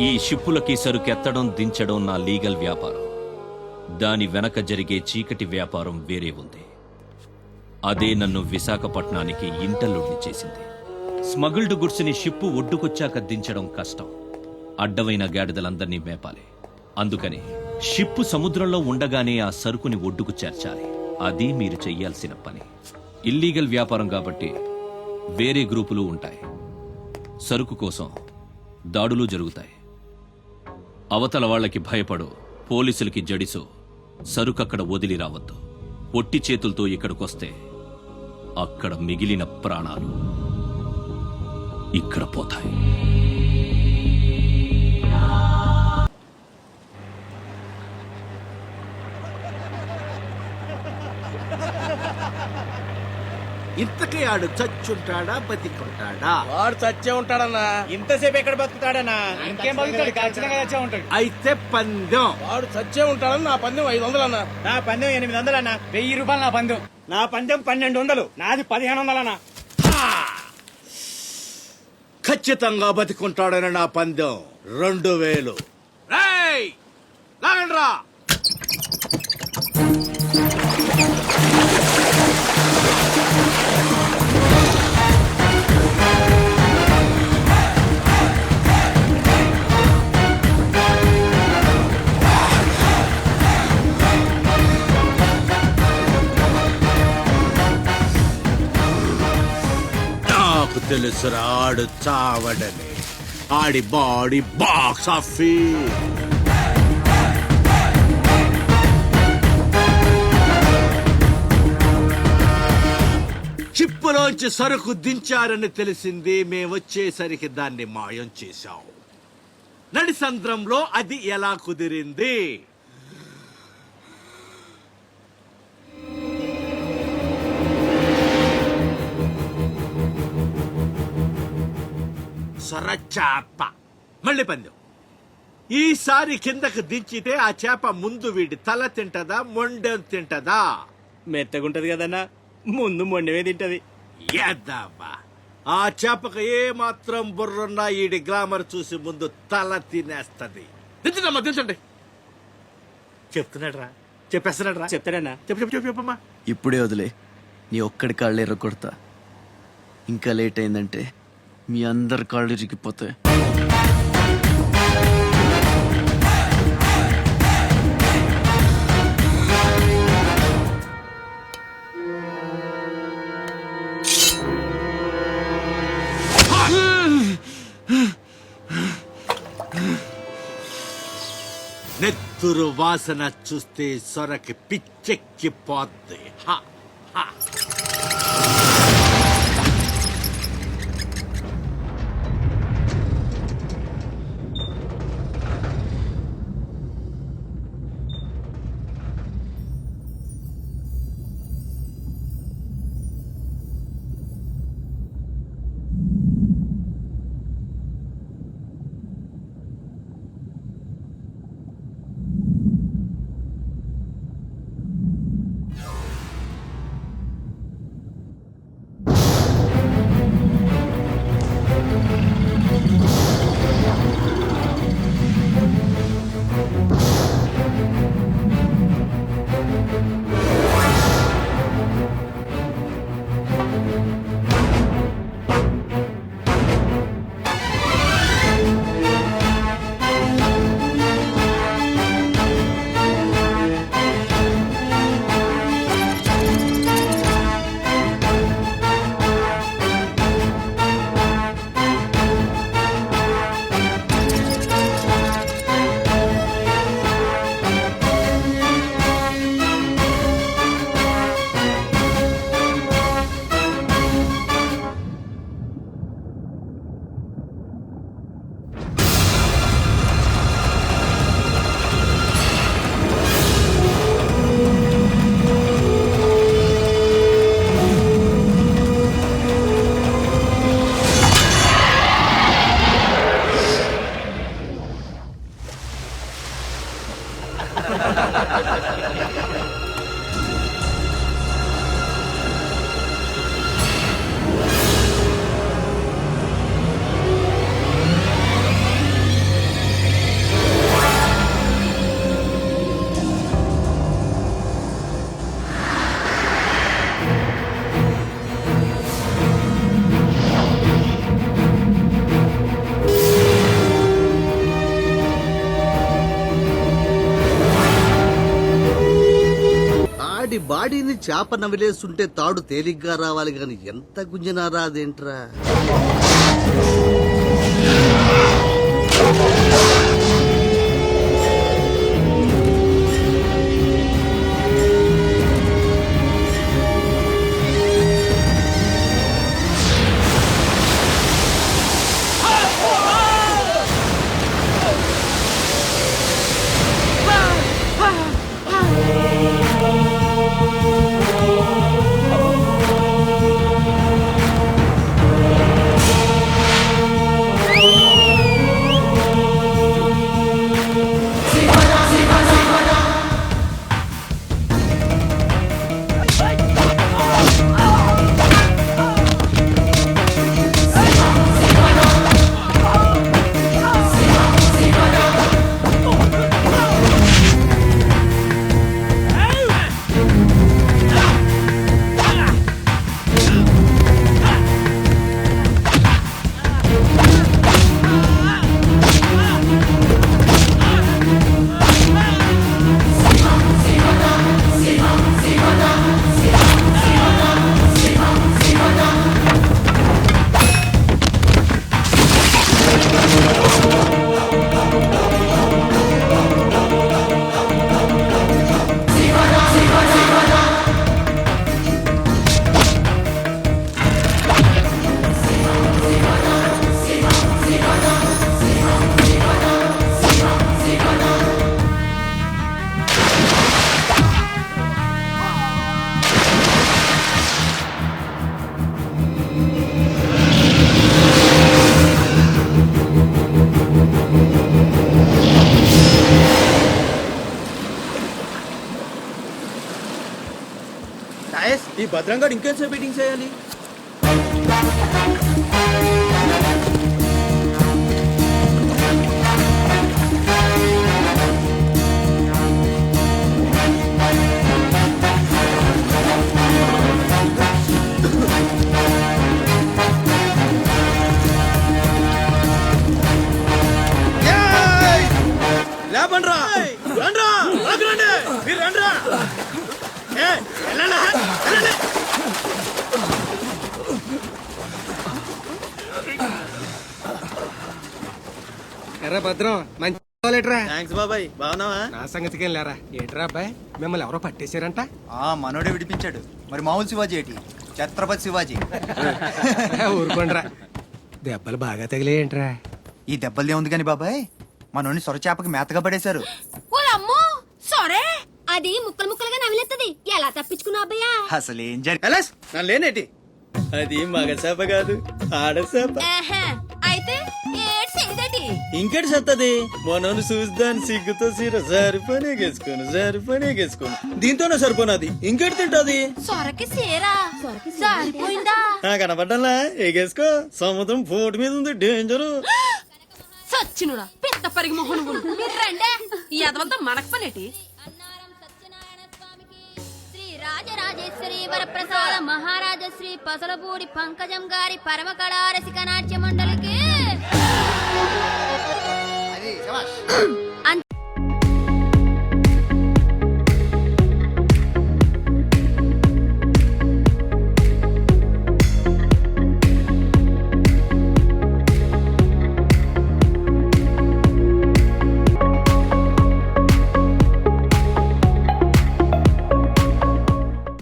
ఈ షిప్పులకి సరుకెత్తడం దించడం నా లీగల్ వ్యాపారం. దాని వెనక జరిగే చీకటి వ్యాపారం వేరే ఉంది. అదే నన్ను విశాఖపట్నానికి ఇంటల్లుడిని చేసింది. స్మగుల్డ్ గుడ్స్ని షిప్పు ఒడ్డుకొచ్చాక దించడం కష్టం. అడ్డమైన గాడిదలందర్నీ మేపాలి. అందుకని షిప్పు సముద్రంలో ఉండగానే ఆ సరుకుని ఒడ్డుకు చేర్చాలి. అది మీరు చెయ్యాల్సిన పని. ఇల్లీగల్ వ్యాపారం కాబట్టి వేరే గ్రూపులు ఉంటాయి. సరుకు కోసం దాడులు జరుగుతాయి. అవతల వాళ్ళకి భయపడు, పోలీసులకి జడిసు సరుకక్కడ వదిలి రావద్దు. ఒట్టి చేతులతో ఇక్కడికొస్తే అక్కడ మిగిలిన ప్రాణాలు ఇక్కడ పోతాయి. ఇంతకీ ఆడు చచ్చుంటాడా బతికుంటాడా? వాడు చచ్చే ఉంటాడన్నా. ఇంతసేపు ఎక్కడ బతుకుతాడన్నా? ఇంకేం బతుకుతాడు? ఖచ్చితంగా చచ్చే ఉంటాడు. అయితే పందెం. వాడు చచ్చే ఉంటాడని నా పందెం 500 అన్నా. నా పందెం 800 అన్నా. 1000 రూపాయలు నా పందెం. నా పందెం 1200. నాది 1500 అన్నా. ఖచ్చితంగా బతికుంటాడని నా పందెం 2000. రేయ్ లాగండ్రా. నాకు తెలుసురా ఆడు చావడని. ఆడి బాడీ బాక్స్ ఆఫీస్. చిప్పులోంచి సరుకు దించారని తెలిసింది. మేమొచ్చేసరికి దాన్ని మాయం చేశాం. నడిసంద్రంలో అది ఎలా కుదిరింది? సొరచాప. మళ్ళీ పందెం. ఈసారి కిందకు దించితే ఆ చేప ముందు వీడి తల తింటదా మొండెం తింటదా? మెత్తగుంటది కదన్నా, ముందు మొండమే తింటది. ఏద్దాబా. ఆ చేపకు ఏ మాత్రం బుర్రున్నా ఈడి గ్లామర్ చూసి ముందు తల తినేస్తది. దించడమ్మా దించండి. చెప్తున్నాడు రా, చెప్పేస్తున్నాడు రా. చెప్తాడన్నా. చెప్పు చెప్పు చెప్పు చెప్పమ్మా. ఇప్పుడే వదిలే, నీ ఒక్కడి కాళ్ళు ఎర్రకొడతా. ఇంకా లేట్ అయిందంటే మీ అందరి కాళ్ళు ఇరిగిపోతాయి. నెత్తురు వాసన చూస్తే సొరకి పిచ్చెక్కిపోద్ది. హా హా. చేప నవిలేస్తుంటే తాడు తేలిగ్గా రావాలి గాని ఎంత గుంజినా రాదేంట్రా? ఈ భద్రంగాడు ఇంకేంసేపు మీటింగ్ చేయాలి? లేపండ్రా, రండ్రా, ఆగురండి, మీరు రండ్రా. ఎర్ర భద్రం మంచి లేట్రా. థ్యాంక్స్ బాబాయ్, బాగున్నావా? నా సంగతికి లేరా. ఏంట్రా అబ్బాయి, మిమ్మల్ని ఎవరో పట్టేశారంట? మనోడే విడిపించాడు. మరి మామూలు శివాజీ ఏంటి? ఛత్రపతి శివాజీ. ఊరుకోండ్రా. దెబ్బలు బాగా తగిలేయంట్రా. ఈ దెబ్బలదే ఉంది కాని బాబాయ్, మనోని సొరచేపకి మేతగా పడేశారు. ఓలమ్మో సరే అది ముక్కలు ముక్కలుగా నవిలేస్తుంది. ఎలా తప్పించుకున్నా అబ్బయ్యా? అసలు ఏం జరిగింది? ఎలాస్ నన్ను లేనేటి? అది మగ చేప కాదు, ఆడ చేప. అయితే ఏడ్ చేయదేటి? ఇంకటి సత్తది మనోను చూద్దాని సిగ్గుతో సీర సరిపోనే గేసుకోను దీంతోనే సరిపోనది. ఇంకటి తింటది సొరకి సేరా సరిపోయిందా? కనపడ్డా ఎగేసుకో. సముద్రం పోటు మీద ఉంది, డేంజరు. సచ్చినుడా పిత్త పరిగి మొహను మీరు రండే. ఈ అదవంతా మనకు పనేటి? రాజరాజేశ్వరి వరప్రసాద మహారాజశ్రీ పసలపూడి పంకజం గారి పరమ కళారసిక నాట్య మండలికి